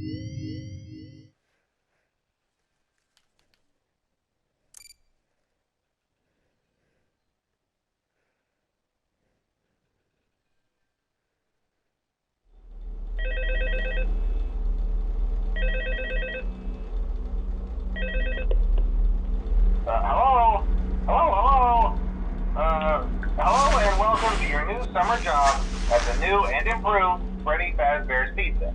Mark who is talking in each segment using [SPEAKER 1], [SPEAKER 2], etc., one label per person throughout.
[SPEAKER 1] Hello and welcome to your new summer job at the new and improved Freddy Fazbear's Pizza.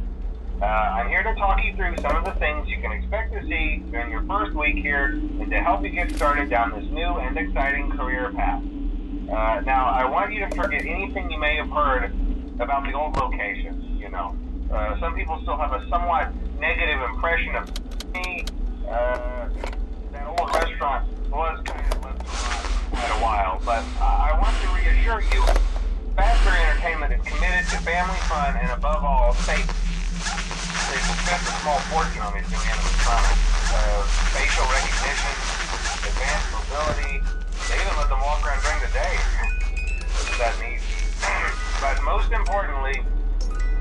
[SPEAKER 1] I'm here to talk you through some of the things you can expect to see during your first week here and to help you get started down this new and exciting career path. Now, I want you to forget anything you may have heard about the old location, you know. Some people still have a somewhat negative impression of me. That old restaurant was kind of left around for quite a while, but I want to reassure you, Fazbear Entertainment is committed to family fun and above all, safety. They've spent a small fortune on these new animatronics. Facial recognition, advanced mobility, they even let them walk around during the day. Isn't that neat? But most importantly,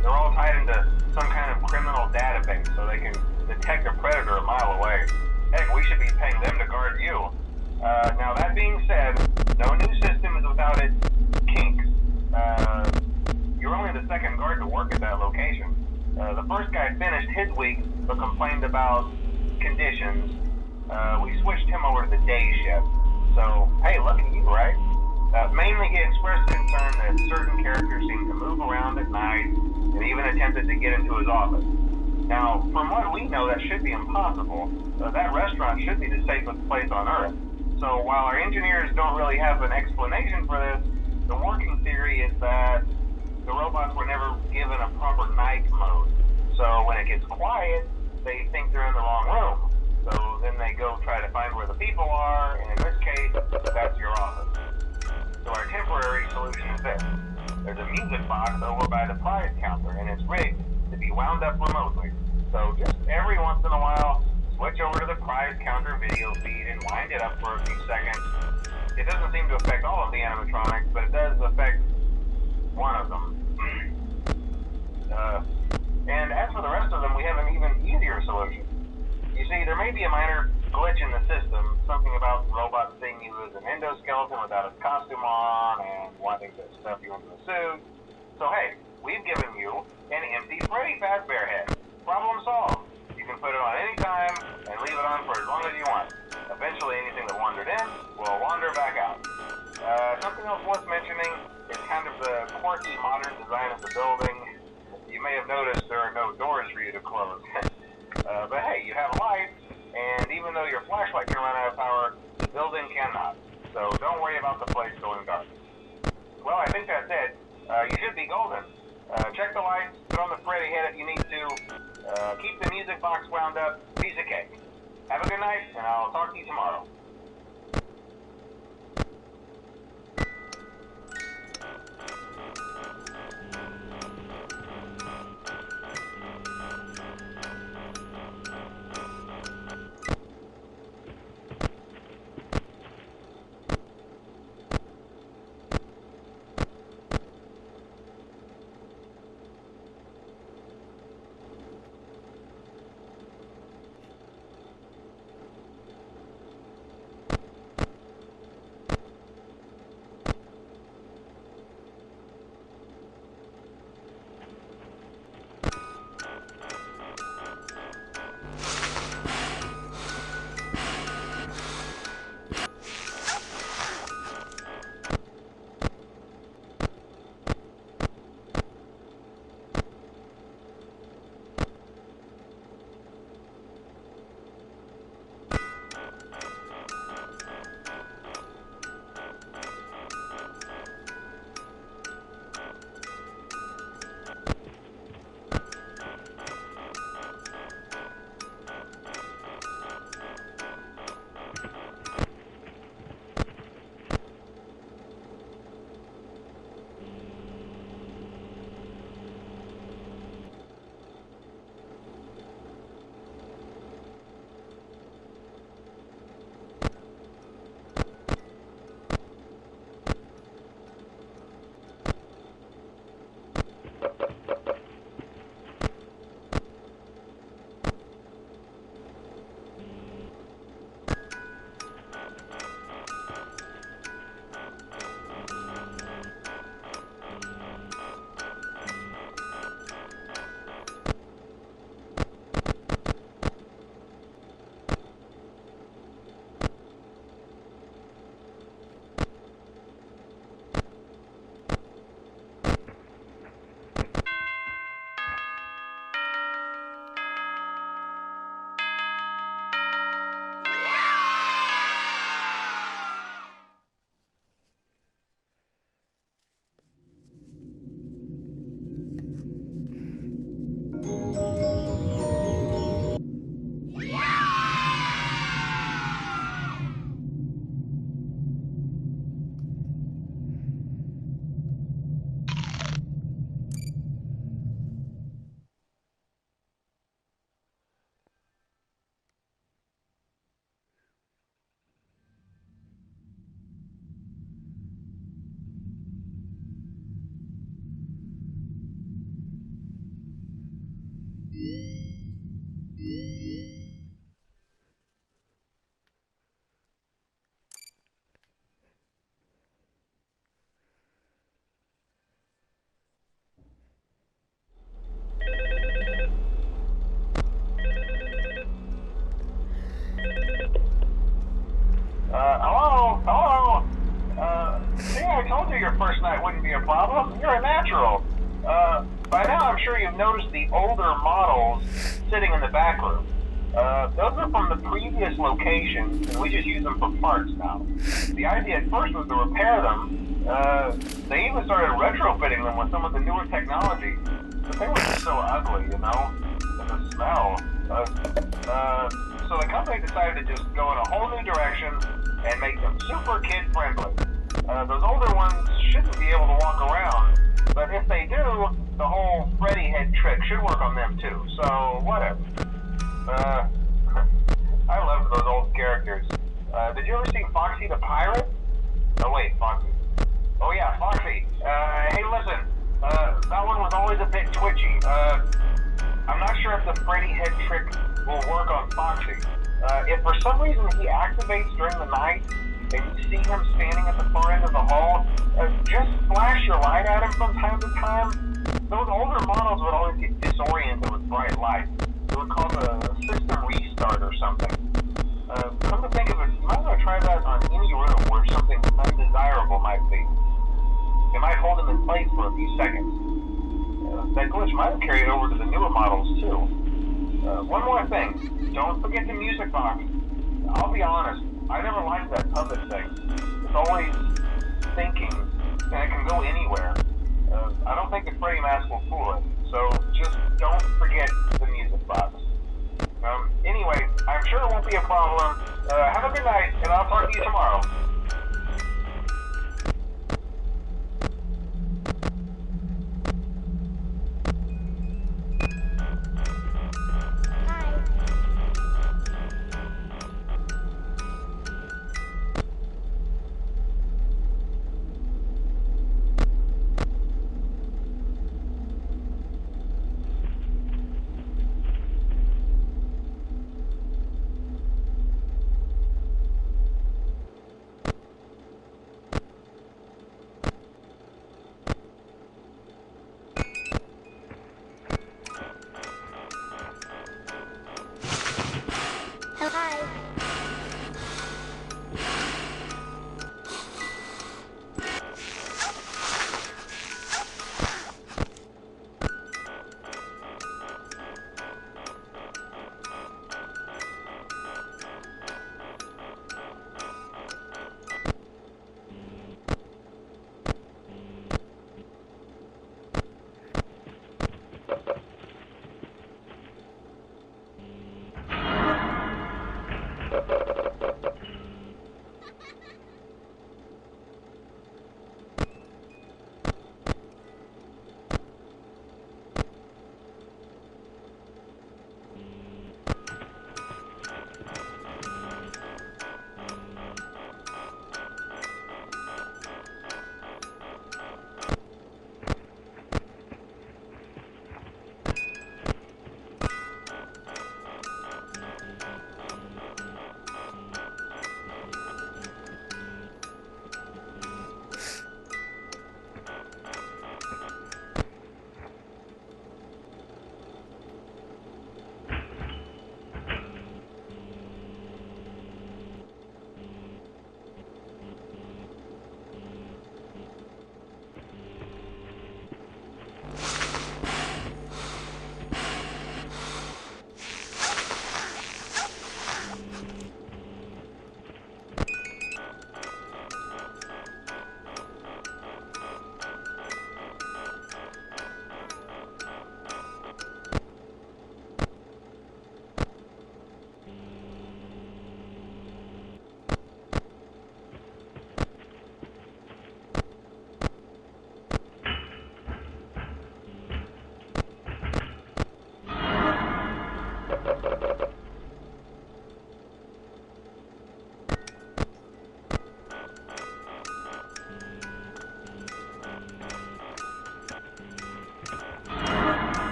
[SPEAKER 1] they're all tied into some kind of criminal database so they can detect a predator a mile away. Heck, we should be paying them to guard you. Now that being said, no new system is without its kinks. You're only the second guard to work at that location. The first guy finished his week but complained about conditions. We switched him over to the day shift. So, hey, look at you, right? Mainly he expressed concern that certain characters seemed to move around at night and even attempted to get into his office. Now, from what we know, that should be impossible. That restaurant should be the safest place on Earth. So while our engineers don't really have an explanation for this, the working theory is that the robots were never given a proper night mode. So when it gets quiet, they think they're in the wrong room. So then they go try to find where the people are, and in this case, that's your office. So our temporary solution is this. There's a music box over by the prize counter, and it's rigged to be wound up remotely. So just every once in a while, switch over to the prize counter video feed and wind it up for a few seconds. It doesn't seem to affect all of the animatronics, but it does affect one of them. And as for the rest of them, we have an even easier solution. You see, there may be a minor glitch in the system, something about robots seeing you as an endoskeleton without a costume on and wanting to stuff you into a suit. So hey, we've given you an empty Freddy Fazbear head. Problem solved. You can put it on any time and leave it on for as long as you want. Eventually anything that wandered in will wander back out. Something else worth mentioning is kind of the quirky modern design of the building. You may have noticed there are no doors for you to close. But hey, you have a light, and even though your flashlight can run out of power, the building cannot. So don't worry about the place going dark. Well, I think that's it. You should be golden. Check the lights, put on the Freddy head if you need to. Keep the music box wound up. Piece of cake. Have a good night, and I'll talk to you tomorrow. problem? You're a natural. By now I'm sure you've noticed the older models sitting in the back room. Those are from the previous location, and we just use them for parts now. The idea at first was to repair them. They even started retrofitting them with some of the newer technology, but they were just so ugly, you know? And the smell. So the company decided to just go in a whole new direction and make them super kid-friendly. Those older ones shouldn't be able to walk around, but if they do, the whole Freddy head trick should work on them too, so whatever. I loved those old characters. Did you ever see Foxy the Pirate? Oh wait, Foxy. Oh yeah, Foxy. Hey listen, that one was always a bit twitchy. I'm not sure if the Freddy head trick will work on Foxy. If for some reason he activates during the night, and you see him standing at the far end of the hall, just flash your light at him from time to time. Those older models would always get disoriented with bright light. It would cause a system restart or something. Come to think of it, you might want to try that on any room where something undesirable might be. It might hold him in place for a few seconds. That glitch might have carried over to the newer models too. One more thing, don't forget the music box. I'll be honest, I never liked that puppet thing. It's always thinking, and it can go anywhere. I don't think the Freddy mask will fool it, so just don't forget the music box. Anyway, I'm sure it won't be a problem. Have a good night, and I'll talk to you tomorrow.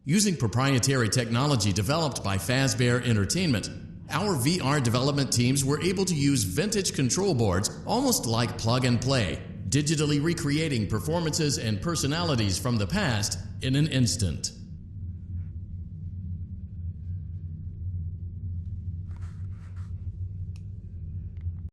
[SPEAKER 2] Using proprietary technology developed by Fazbear Entertainment, our VR development teams were able to use vintage control boards almost like plug and play, digitally recreating performances and personalities from the past in an instant.